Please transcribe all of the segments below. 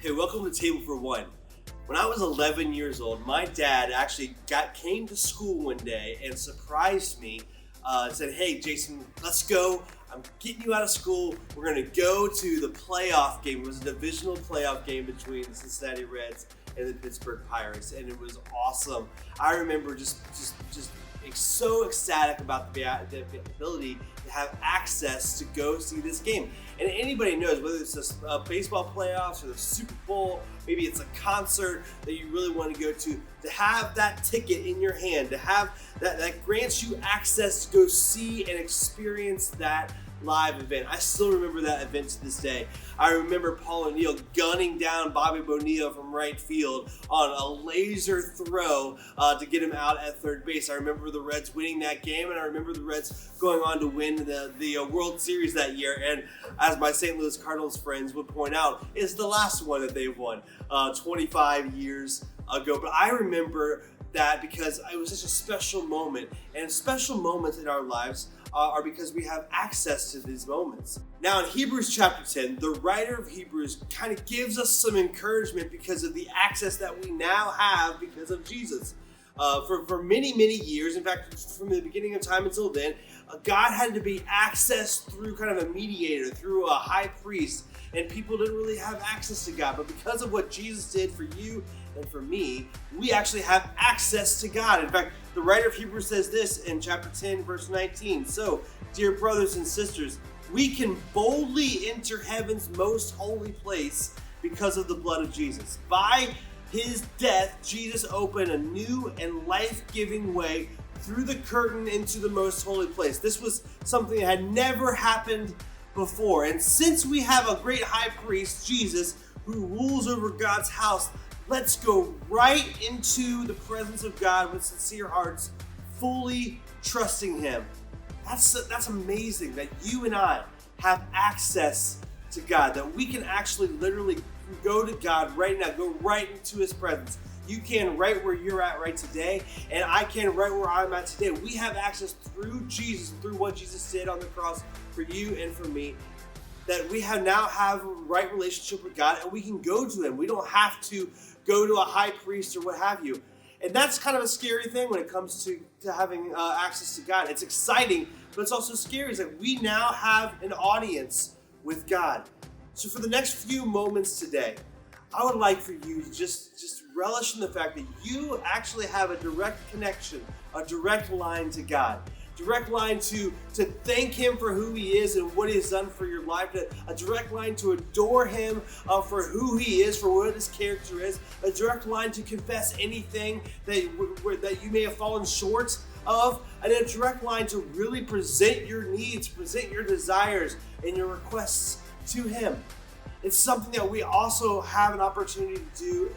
Hey, welcome to Table for One. When I was 11 years old, my dad actually came to school one day and surprised me. Said, "Hey, Jason, let's go. I'm getting you out of school. We're going to go to the playoff game." It was a divisional playoff game between the Cincinnati Reds and the Pittsburgh Pirates, and it was awesome. I remember just so ecstatic about the ability to have access to go see this game. And anybody knows, whether it's a baseball playoffs or the Super Bowl, maybe it's a concert that you really want to go to have that ticket in your hand, to have that grants you access to go see and experience that live event. I still remember that event to this day. I remember Paul O'Neill gunning down Bobby Bonilla from right field on a laser throw to get him out at third base. I remember the Reds winning that game, and I remember the Reds going on to win the World Series that year. And as my St. Louis Cardinals friends would point out, it's the last one that they've won 25 years ago. But I remember that because it was such a special moment, and special moments in our lives are because we have access to these moments. Now in Hebrews chapter 10, the writer of Hebrews kind of gives us some encouragement because of the access that we now have because of Jesus. For many years, in fact, from the beginning of time until then, God had to be accessed through kind of a mediator, through a high priest, and people didn't really have access to God. But because of what Jesus did for you and for me, we actually have access to God. In fact, the writer of Hebrews says this in chapter 10, verse 19. "So, dear brothers and sisters, we can boldly enter heaven's most holy place because of the blood of Jesus. By his death, Jesus opened a new and life-giving way through the curtain into the most holy place." This was something that had never happened before. And since we have a great high priest, Jesus, who rules over God's house, let's go right into the presence of God with sincere hearts, fully trusting him. That's amazing that you and I have access to God, that we can actually literally go to God right now, go right into his presence. You can right where you're at right today, and I can right where I'm at today. We have access through Jesus, through what Jesus did on the cross for you and for me, that we now have a right relationship with God, and we can go to him. We don't have to go to a high priest or what have you. And that's kind of a scary thing when it comes to having access to God. It's exciting, but it's also scary. It's like we now have an audience with God. So for the next few moments today, I would like for you to just relish in the fact that you actually have a direct connection, a direct line to God. Direct line to thank him for who he is and what he has done for your life. A direct line to adore him for who he is, for what his character is. A direct line to confess anything that you may have fallen short of. And a direct line to really present your needs, present your desires and your requests to him. It's something that we also have an opportunity to do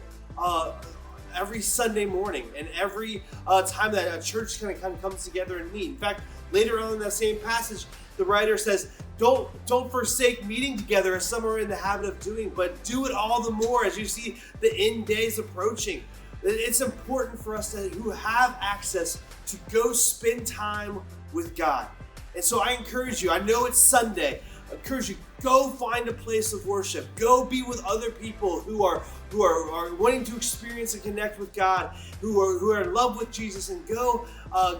every Sunday morning and every time that a church kind of comes together and meet. In fact, later on in that same passage, the writer says, don't forsake meeting together as some are in the habit of doing, but do it all the more as you see the end days approaching. It's important for us who have access to go spend time with God. And so I encourage you, I know it's Sunday, I encourage you, go find a place of worship. Go be with other people who are wanting to experience and connect with God, who are in love with Jesus, and go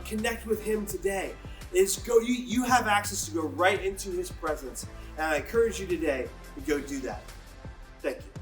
connect with him today. You have access to go right into his presence, and I encourage you today to go do that. Thank you.